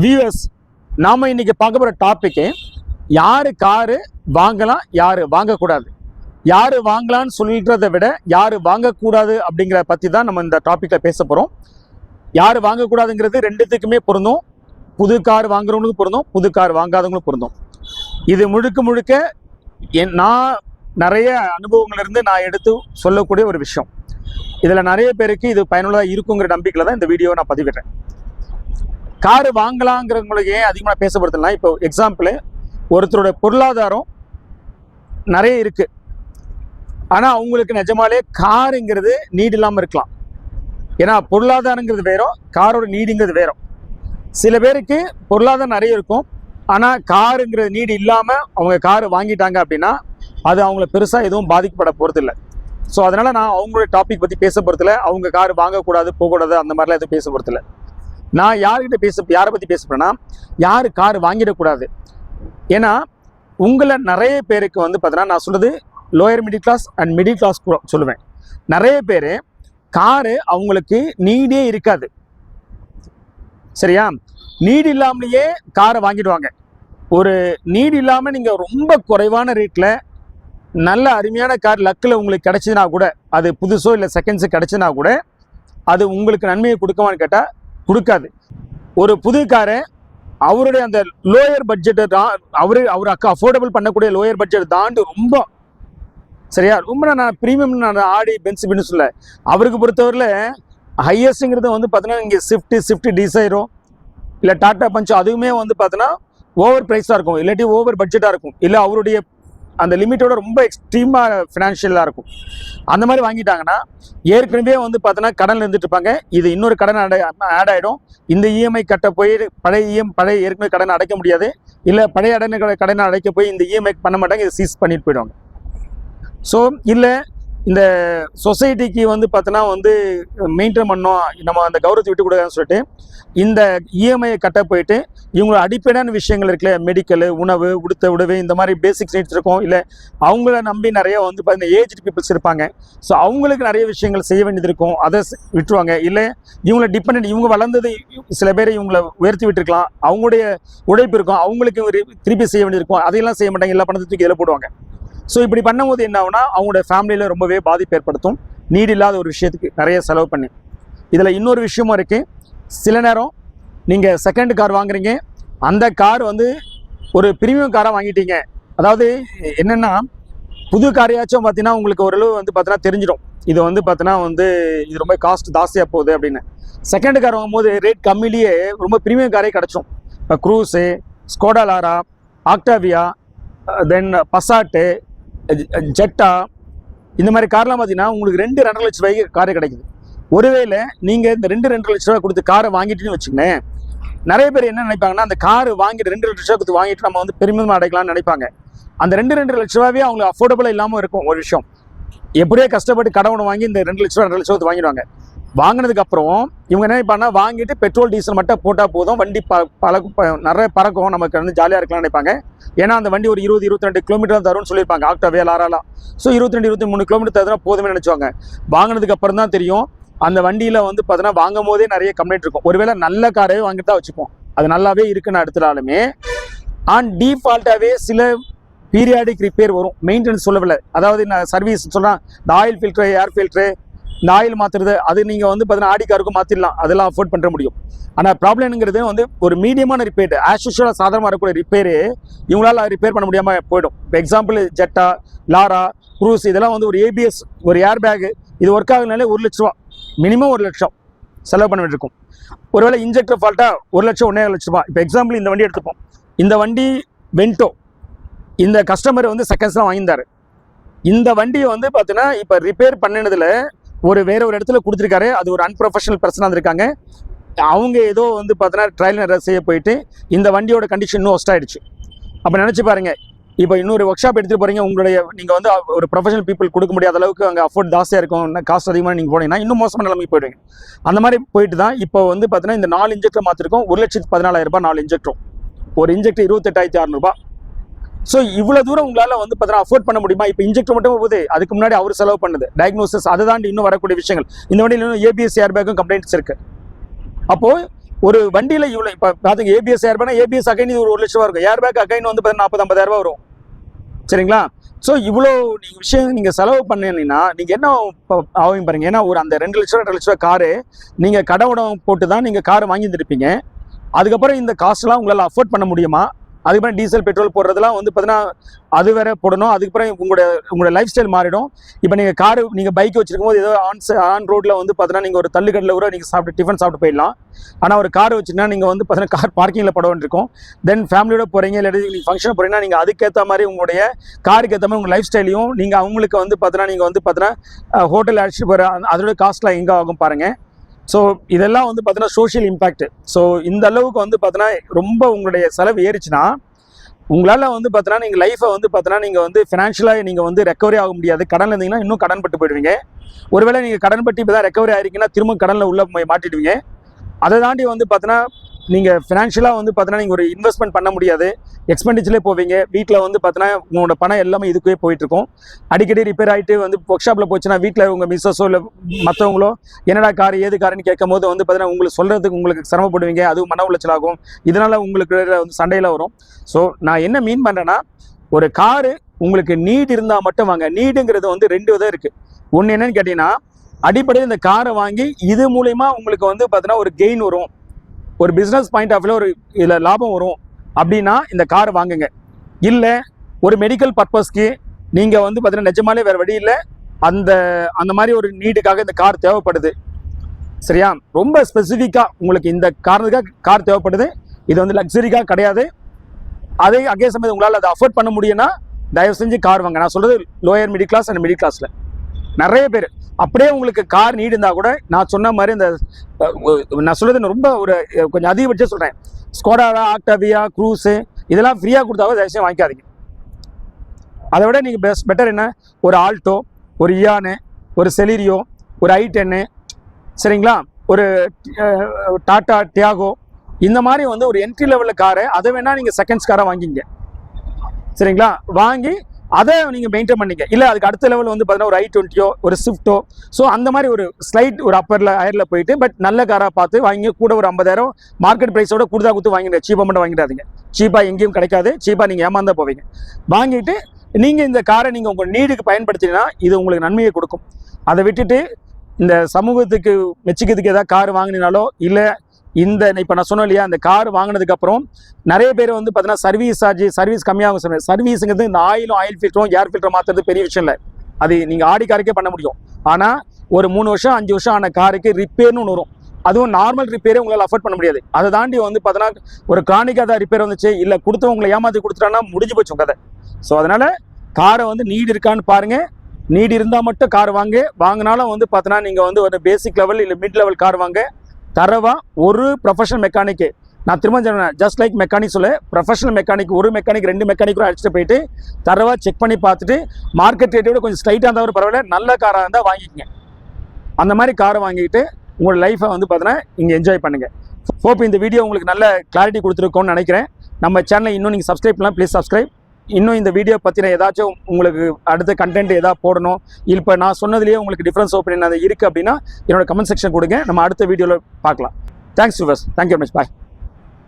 Viewers, நாம இன்னைக்கு பார்க்க போற டாபிக் யாரு காரு வாங்கலாம் யாரு வாங்கக்கூடாது, யாரு வாங்கலாம்னு சொல்லிக்கிறத விட யாரு வாங்கக்கூடாது அப்படிங்கிற பத்தி தான் நம்ம இந்த டாபிக்ல பேச போறோம். யாரு வாங்கக்கூடாதுங்கிறது ரெண்டுத்துக்குமே பொருந்தும். புது கார் வாங்குறவங்களுக்கு பொருந்தும், புது கார் வாங்காதவங்களுக்கு பொருந்தும். இது முழுக்க முழுக்க நான் நிறைய அனுபவங்கள்ல இருந்து நான் எடுத்து சொல்லக்கூடிய ஒரு விஷயம். இதுல நிறைய பேருக்கு இது பயனுள்ளதாக இருக்குங்கிற நம்பிக்கையில தான் இந்த வீடியோவை நான் பதிவிடுறேன். காரு வாங்கலாங்கிறவங்களுக்கு ஏன் அதிகமாக பேசப்படுதுன்னா, இப்போ எக்ஸாம்பிள், ஒருத்தரோட பொருளாதாரம் நிறைய இருக்கு, ஆனால் அவங்களுக்கு நிஜமாலே காருங்கிறது நீட் இல்லாமல் இருக்கலாம். ஏன்னா பொருளாதாரங்கிறது வேறும், காரோட நீடுங்கிறது வேறும். சில பேருக்கு பொருளாதாரம் நிறைய இருக்கும், ஆனால் காருங்கிற நீடு இல்லாமல் அவங்க காரு வாங்கிட்டாங்க அப்படின்னா அது அவங்கள பெருசாக எதுவும் பாதிக்கப்பட போகிறதில்லை. ஸோ அதனால் நான் அவங்களோட டாபிக் பற்றி பேச போகிறதில்ல. அவங்க கார் வாங்கக்கூடாது போகக்கூடாது அந்த மாதிரிலாம் எதுவும் பேச போகிறதில்ல. நான் யாரை பற்றி பேச போறேன்னா, யார் கார் வாங்கிடக்கூடாது. ஏன்னா உங்களை நிறைய பேருக்கு பார்த்தீங்கன்னா, நான் சொல்றது lower middle class and middle class சொல்லுவேன். நிறைய பேர் காரு அவங்களுக்கு நீடே இருக்காது. சரியா? நீடு இல்லாமலேயே காரை வாங்கிடுவாங்க. ஒரு நீடு இல்லாமல் நீங்கள் ரொம்ப குறைவான ரேட்டில் நல்ல அருமையான கார் லக்கில் உங்களுக்கு கிடைச்சதுனா கூட, அது புதுசோ இல்லை செகண்ட்ஸு கிடைச்சதுனா கூட அது உங்களுக்கு நன்மையை கொடுக்குமான்னு கேட்டால் கொடுக்காது. ஒரு புது காரை அவருடைய அந்த லோயர் பட்ஜெட்டை தான் அவருக்கு அஃபோர்டபுள் பண்ணக்கூடிய லோயர் பட்ஜெட் தாண்டி ரொம்ப சரியா, ரொம்ப நான் ப்ரீமியம் நான் ஆடி பென்ஸ் பின்னு சொல்ல, அவருக்கு பொறுத்தவரையில் ஹையஸ்ட்டுங்கிறது பார்த்தீங்கன்னா இங்கே ஸ்விஃப்ட் டிசைரோ இல்லை டாட்டா பஞ்சோ, அதுவுமே பார்த்தீங்கன்னா ஓவர் ப்ரைஸாக இருக்கும், இல்லாட்டி ஓவர் பட்ஜெட்டாக இருக்கும், இல்லை அவருடைய அந்த லிமிட்டோட ரொம்ப எக்ஸ்ட்ரீமாக ஃபினான்ஷியலாக இருக்கும். அந்த மாதிரி வாங்கிட்டாங்கன்னா ஏற்கனவே பார்த்தீங்கன்னா கடனில் இருந்துட்டு இருப்பாங்க. இது இன்னொரு கடன் ஆட் ஆகிடும். இந்த இஎம்ஐ கட்ட போய் பழைய ஏற்கனவே கடனை அடைக்க முடியாது, இல்லை பழைய கடனை அடைக்க போய் இந்த இஎம்ஐ பண்ண மாட்டாங்க, இதை சீஸ் பண்ணிட்டு போயிடுவாங்க. ஸோ இல்லை இந்த சொசைட்டிக்கு பார்த்தீங்கன்னா மெயின்டைன் பண்ணோம், நம்ம அந்த கௌரவத்தை விட்டு கொடுக்காதுன்னு சொல்லிட்டு இந்த இஎம்ஐயை கட்ட போயிட்டு இவங்களோட அடிப்படையான விஷயங்கள் இருக்குல்ல, மெடிக்கல், உணவு, உடுத்த உடவு, இந்த மாதிரி பேசிக்ஸ் நீட்ஸ் இருக்கும். இல்லை அவங்கள நம்பி நிறைய பார்த்தீங்கன்னா ஏஜ்டு பீப்புள்ஸ் இருப்பாங்க. ஸோ அவங்களுக்கு நிறைய விஷயங்கள் செய்ய வேண்டியது இருக்கும், அதை விட்டுருவாங்க. இல்லை இவங்களை டிபெண்ட், இவங்க வளர்ந்தது சில பேர் இவங்களை உயர்த்தி விட்டுருக்கலாம், அவங்களுடைய உழைப்பு இருக்கும், அவங்களுக்கு திருப்பி செய்ய வேண்டியது இருக்கும், அதையெல்லாம் செய்ய மாட்டாங்க, எல்லா பணத்தை தூக்கி இதில் போடுவாங்க. ஸோ இப்படி பண்ணும்போது என்ன ஆகுனா அவங்களோட ஃபேமிலியில் ரொம்பவே பாதிப்பு ஏற்படுத்தும், நீடு இல்லாத ஒரு விஷயத்துக்கு நிறைய செலவு பண்ணி. இதில் இன்னொரு விஷயமும் இருக்குது. சில நேரம் நீங்கள் செகண்ட் கார் வாங்குறீங்க, அந்த கார் ஒரு ப்ரீமியம் காராக வாங்கிட்டீங்க. அதாவது என்னென்னா, புது காரையாச்சும் பார்த்தீங்கன்னா உங்களுக்கு ஓரளவு பார்த்தீங்கன்னா தெரிஞ்சிடும், இது பார்த்தீங்கன்னா இது ரொம்ப காஸ்ட் ஜாஸ்தியாக போகுது அப்படின்னு. செகண்ட் கார் வாங்கும்போது ரேட் கம்மியிலேயே ரொம்ப ப்ரீமியம் காரே கிடச்சோம். இப்போ க்ரூஸு, ஸ்கோடா லாரா, ஆக்டாவியா, தென் பசாட்டு, ஜெட்டா, இந்த மாதிரி கார்லாம் பார்த்தீங்கன்னா உங்களுக்கு 2-2.5 லட்ச ரூபாய்க்கு காரே கிடைக்குது. ஒருவேளை நீங்கள் இந்த 2-2.5 லட்ச ரூபா கொடுத்து காரை வாங்கிட்டுன்னு வச்சுக்கோங்களேன், நிறைய பேர் என்ன நினைப்பாங்கன்னா, அந்த கார் வாங்கிட்டு 2 லட்ச ரூபா கொடுத்து வாங்கிட்டு நம்ம பெருமிதமாக அடைக்கலாம்னு நினைப்பாங்க. அந்த 2-2.5 லட்ச ரூபாவே அவங்களுக்கு அஃபோர்டபுளாக இல்லாமல் இருக்கும். ஒரு விஷயம், எப்படியே கஷ்டப்பட்டு கடவுளை வாங்கி இந்த 2 லட்ச ரூபா 2 லட்ச ரூபா வாங்கிடுவாங்க. வாங்கினதுக்கு அப்புறம் இவங்க என்ன நினைப்பாங்கன்னா, வாங்கிட்டு பெட்ரோல் டீசல் மட்டும் போட்டால் போதும், வண்டி நிறைய பறக்கும், நமக்கு ஜாலியாக இருக்கலாம்னு நினைப்பாங்க. ஏன்னா அந்த வண்டி ஒரு 20-22 கிலோமீட்டர் தரும்னு சொல்லியிருப்பாங்க ஆக்டாவியா லாராலாம். ஸோ 22-23 கிலோமீட்டர் தருதுனா போதுமே நினச்சுவாங்க. வாங்கினதுக்கு அப்புறம் தான் தெரியும் அந்த வண்டியில் பார்த்தீங்கன்னா வாங்கும் போதே நிறைய கம்ப்ளைண்ட் இருக்கும். ஒருவேளை நல்ல காரே வாங்கிட்டு தான் வச்சுப்போம், அது நல்லாவே இருக்குன்னு எடுத்துட்டாலுமே டிஃபால்ட்டாகவே சில பீரியாடிக் ரிப்பேர் வரும், மெயின்டெனன்ஸ் சொல்லவில்லை. அதாவது நான் சர்வீஸ் சொல்கிறேன், இந்த ஆயில் ஃபில்ட்ரு, ஏர் ஃபில்ட்ரு, இந்த ஆயில் மாற்றுறது, அது நீங்கள் பார்த்தீங்கன்னா ஆடி காருக்கும் மாற்றிடலாம், அதெல்லாம் அஃபோர்ட் பண்ணுற முடியும். ஆனால் ப்ராப்ளம்ங்கிறது ஒரு மீடியமான ரிப்பேர், ஆஸ் யூஷுவலாக சாதாரணமாக இருக்கக்கூடிய ரிப்பேரு இவங்களால் ரிப்பேர் பண்ண முடியாமல் போயிடும். இப்போ எக்ஸாம்பிள் ஜெட்டா, லாரா, க்ரூஸ், இதெல்லாம் ஒரு ஏபிஎஸ், ஒரு ஏர் பேகு, இது ஒர்க் ஆகுனாலே 1 லட்ச ரூபா, மினிமம் 1 லட்சம் செலவு பண்ண வேண்டியிருக்கும். ஒருவேளை இன்ஜெக்டர் ஃபால்ட்டாக 1 லட்சம் 1.5 லட்ச ரூபா. இப்போ எக்ஸாம்பிள் இந்த வண்டி எடுத்துப்போம், இந்த வண்டி வென்டோ, இந்த கஸ்டமர் செகண்ட்ஸ்லாம் வாங்கியிருந்தார். இந்த வண்டியை பார்த்தீங்கன்னா இப்போ ரிப்பேர் பண்ணினதில் வேற ஒரு இடத்துல கொடுத்துருக்காரு, அது ஒரு அன்ப்ரொஃபஷனல் பர்சனாக இருக்காங்க. அவங்க ஏதோ பார்த்தீங்கன்னா ட்ரையல் செய்ய போயிட்டு இந்த வண்டியோட கண்டிஷன் இன்னும் ஒஸ்ட் ஆகிடுச்சு. அப்போ நினச்சி பாருங்கள், இப்போ இன்னொரு ஒர்க் ஷாப் எடுத்துகிட்டு போகிறீங்க, உங்களுடைய நீங்கள் ஒரு ப்ரொஃபஷனல் பீப்புள் கொடுக்க முடியாத அளவுக்கு அங்கே அஃபோர்ட் ஜாஸ்தியாக இருக்கும், காஸ்ட் அதிகமாக நீங்கள் போனீங்கன்னா இன்னும் மோசமான நிலைமைக்கு போயிடுவீங்க. அந்த மாதிரி போயிட்டு தான் இப்போ பார்த்தீங்கன்னா இந்த 4 இன்ஜெக்டர் மாற்றிருக்கோம், 1,14,000 ரூபாய் 4 இன்ஜெக்டரும், ஒரு இன்ஜெக்டர் 28,600 ரூபாய். ஸோ இவ்வளோ தூரம் உங்களால் பார்த்தீங்கன்னா அஃபோர்ட் பண்ண முடியுமா? இப்போ இன்ஜெக்டர் மட்டும் போகுது, அதுக்கு முன்னாடி அவர் செலவு பண்ணுது, டயக்னோசிஸ், அதை தாண்டி இன்னும் வரக்கூடிய விஷயங்கள். இந்த வண்டியில் இன்னும் ஏபிஎஸ் ஏர் பேக்கும் கம்ப்ளைண்ட்ஸ் இருக்குது. அப்போது ஒரு வண்டியில் இவ்வளோ இப்போ பார்த்துங்க, ஏபிஎஸ் ஏர்பேக்னா ஏபிஎஸ் அகைன் இது ஒரு 1 லட்ச ரூபா இருக்கும். ஏர்பேக் அகைன் வந்து 40-50,000 வரும். சரிங்களா? ஸோ இவ்வளோ நீங்கள் விஷயம் நீங்கள் செலவு பண்ணீங்கன்னா நீங்கள் என்ன ஆகும் பாருங்க. ஏன்னா ஒரு அந்த 2 லட்ச ரூபா 2 லட்ச ரூபா காரு நீங்கள் கடை உடம்பு போட்டு தான் நீங்கள் காரை வாங்கி இருந்திருப்பீங்க. அதுக்கப்புறம் இந்த காஸ்ட்லாம் உங்களால் அஃபோர்ட் பண்ண முடியுமா? அதுக்கப்புறம் டீசல் பெட்ரோல் போடுறதுலாம் வந்து பார்த்தீங்கன்னா அது வேற போடணும். அதுக்கப்புறம் உங்களோட லைஃப் ஸ்டைல் மாறிடும். இப்போ நீங்கள் காரு நீங்கள் பைக் வச்சிருக்கும் போது ஏதோ ஆன் ரோட்டில் வந்து பார்த்தீங்கன்னா நீங்கள் ஒரு தள்ளுக்கடலில் கூட நீங்கள் சாப்பிட்டு டிஃபன் சாப்பிட்டு போயிடலாம். ஆனால் ஒரு கார் வச்சுன்னா நீங்கள் வந்து பார்த்தீங்கன்னா கார் பார்க்கிங்கில் பட வேண்டியிருக்கும். தென் ஃபேமிலியோட போகிறீங்க, இல்லாட்டி நீங்கள் ஃபங்க்ஷன் போகிறீங்கன்னா நீங்கள் அதுக்கேற்ற மாதிரி உங்களுடைய காருக்கு ஏற்ற மாதிரி உங்கள் லைஃப் ஸ்டைலையும் நீங்கள் அவங்களுக்கு வந்து பார்த்தீங்கன்னா நீங்கள் வந்து பார்த்தீங்கன்னா ஹோட்டல் அழைச்சிட்டு போகிற அதோட காஸ்ட்லாம் எங்கே ஆகும் பாருங்கள். ஸோ இதெல்லாம் வந்து பார்த்தீங்கன்னா சோஷியல் இம்பேக்ட். ஸோ இந்த அளவுக்கு வந்து பார்த்தீங்கன்னா ரொம்ப உங்களுடைய செலவு ஏறிச்சுன்னா உங்களால் வந்து பார்த்தீங்கன்னா நீங்கள் லைஃப்பை வந்து பார்த்தீங்கன்னா நீங்கள் வந்து ஃபினான்ஷியலாக நீங்கள் வந்து ரெக்கவரி ஆக முடியாது. கடனில் இருந்தீங்கன்னா இன்னும் கடன் பட்டு போயிடுவீங்க. ஒருவேளை நீங்கள் கடன் பட்டு இப்போ தான் ரெக்கவரி ஆகிருக்கீங்கன்னா திரும்ப கடனில் உள்ள மாட்டிடுவீங்க. அதை தாண்டி வந்து பார்த்தீங்கன்னா நீங்கள் ஃபினான்ஷியலாக வந்து பார்த்தீங்கன்னா நீங்கள் ஒரு இன்வெஸ்ட்மெண்ட் பண்ண முடியாது. எக்ஸ்பெண்டிச்சர்லேயே போவீங்க. வீட்டில் வந்து பார்த்தீங்கன்னா உங்களோட பணம் எல்லாமே இதுக்கே போயிட்டுருக்கும். அடிக்கடி ரிப்பேர் ஆகிட்டு வந்து ஒர்க் ஷாப்பில் போச்சுன்னா வீட்டில் உங்கள் மிஸ்ஸஸோ இல்லை மற்றவங்களோ என்னடா கார் ஏது காருன்னு கேட்கும் போது வந்து பார்த்தீங்கன்னா உங்களுக்கு சொல்கிறதுக்கு உங்களுக்கு சிரமப்படுவீங்க. அதுவும் மன உளைச்சல் ஆகும். இதனால் உங்களுக்கு வந்து சண்டையில் வரும். ஸோ நான் என்ன மீன் பண்ணுறேன்னா, ஒரு காரு உங்களுக்கு நீட் இருந்தால் மட்டும் வாங்க. நீடுங்கிறது வந்து 2 விதம் இருக்குது. ஒன்று என்னன்னு கேட்டிங்கன்னா, அடிப்படையில் இந்த காரை வாங்கி இது மூலயமா உங்களுக்கு வந்து பார்த்தீங்கன்னா ஒரு கெயின் வரும், ஒரு பிஸ்னஸ் பாயிண்ட் ஆஃப் வியூவில் ஒரு இதில் லாபம் வரும் அப்படின்னா இந்த கார் வாங்குங்க. இல்லை ஒரு மெடிக்கல் பர்பஸ்க்கு நீங்கள் வந்து பார்த்தீங்கன்னா நிஜமாலே வேறு வழி இல்லை, அந்த மாதிரி ஒரு நீடுக்காக இந்த கார் தேவைப்படுது, சரியா? ரொம்ப ஸ்பெசிஃபிக்காக உங்களுக்கு இந்த காரணத்துக்காக கார் தேவைப்படுது. இது வந்து லக்ஸரிக்காக கிடையாது. அதே சமயம் உங்களால் அதை அஃபோர்ட் பண்ண முடியும்னா தயவு செஞ்சு கார் வாங்க. நான் சொல்கிறது lower middle class and middle கிளாஸில் நிறைய பேர் அப்படியே உங்களுக்கு கார் நீடு இருந்தால் கூட நான் சொன்ன மாதிரி இந்த நான் சொல்கிறது ரொம்ப ஒரு கொஞ்சம் அதிகபட்சம் சொல்கிறேன். ஸ்கோடா, ஆக்டாவியா, க்ரூஸு இதெல்லாம் ஃப்ரீயாக கொடுத்தாவே தயவுசெய்து வாங்கிக்காதீங்க. அதை விட நீங்கள் பெட்டர் என்ன, ஒரு ஆல்டோ, ஒரு இயானு, ஒரு செலீரியோ, ஒரு i10, சரிங்களா, ஒரு டாட்டா டியாகோ, இந்த மாதிரி வந்து ஒரு என்ட்ரி லெவலில் காரை அதை வேணால் நீங்கள் செகண்ட்ஸ் காராக வாங்கிங்க, சரிங்களா? வாங்கி அதை நீங்கள் மெயின்டைன் பண்ணிங்க. இல்லை அதுக்கு அடுத்த லெவல் வந்து பார்த்தீங்கன்னா ஒரு i20 ஒரு ஸ்விஃப்ட்டோ, ஸோ அந்த மாதிரி ஒரு ஸ்லைட் ஒரு ஹையரில் போயிட்டு பட் நல்ல காராக பார்த்து வாங்கி கூட ஒரு 50,000 மார்க்கெட் ப்ரைஸோட கொடுத்து வாங்கிடுங்க. சீப்பாக மட்டும் வாங்கிடாதீங்க. சீப்பாக எங்கேயும் கிடைக்காது. சீப்பாக நீங்கள் ஏமாந்தா போவீங்க. வாங்கிட்டு நீங்கள் இந்த காரை நீங்கள் உங்கள் நீடுக்கு பயன்படுத்தினா இது உங்களுக்கு நன்மையை கொடுக்கும். அதை விட்டுட்டு இந்த சமூகத்துக்கு மெச்சிக்கிறதுக்கு ஏதாவது கார் வாங்கினாலோ இல்லை இப்போ நான் சொன்னேன் இல்லையா, அந்த கார் வாங்கினதுக்கப்புறம் நிறைய பேர் வந்து பார்த்தீங்கன்னா சர்வீஸ் கம்மியாகும் சொன்னேன். சர்வீஸுங்கிறது இந்த ஆயில் ஃபில்டரும் ஏர் ஃபில்டர் மாற்றுறது பெரிய விஷயம் இல்லை. அது நீங்கள் ஆடி காருக்கே பண்ண முடியும். ஆனால் ஒரு 3 வருஷம் 5 வருஷம் ஆன காருக்கு ரிப்பேர்னு ஒன்று வரும். அதுவும் நார்மல் ரிப்பேரே உங்களால் அஃபோர்ட் பண்ண முடியாது. அதை தாண்டி வந்து பார்த்தீங்கன்னா ஒரு கிரானிக்காக தான் ரிப்பேர் வந்துச்சு, இல்லை கொடுத்தவங்களை ஏமாற்றி கொடுத்துட்டாங்கன்னா முடிஞ்சு போச்சு கதை. ஸோ அதனால் காரை வந்து நீடு இருக்கான்னு பாருங்கள். நீடு இருந்தால் மட்டும் கார் வாங்கினாலும் வந்து பார்த்தீங்கன்னா நீங்கள் வந்து ஒரு பேசிக் லெவல் இல்லை மிட் லெவல் கார் வாங்க. தரவா ஒரு ப்ரொஃபஷனல் மெக்கானிக்கு, நான் திரும்ப சொன்னேன், ஜஸ்ட் லைக் மெக்கானிக் சொல்ல, ப்ரொஃபஷனல் மெக்கானிக், ஒரு மெக்கானிக் 2 மெக்கானிக்கும் அழைச்சிட்டு போயிட்டு தரவா செக் பண்ணி பார்த்துட்டு மார்க்கெட் ரேட்டை விட கொஞ்சம் ஸ்ட்ரைட்டாக இருந்தாலும் பரவாயில்ல, நல்ல காராக இருந்தால் வாங்கிக்கங்க. அந்த மாதிரி காரை வாங்கிட்டு உங்களோட லைஃப்பை வந்து பார்த்தீங்கன்னா இங்கே என்ஜாய் பண்ணுங்கள். ஹோப் இந்த வீடியோ உங்களுக்கு நல்ல கிளாரிட்டி கொடுத்துருக்கோன்னு நினைக்கிறேன். நம்ம சேனலை இன்னும் நீங்கள் சப்ஸ்கிரைப் பண்ணலாம், ப்ளீஸ் சப்ஸ்கிரைப். இன்னும் இந்த வீடியோ பற்றின ஏதாச்சும் உங்களுக்கு அடுத்த கண்டென்ட் ஏதாவது போடணும், இப்போ நான் சொன்னதுலேயே உங்களுக்கு டிஃப்ரென்ஸ் ஒப்பீனியன் அது இருக்குது அப்படின்னா என்னோட கமெண்ட் செக்ஷன் கொடுங்க. நம்ம அடுத்த வீடியோவில் பார்க்கலாம். Thanks to us. Thank you very much. Bye.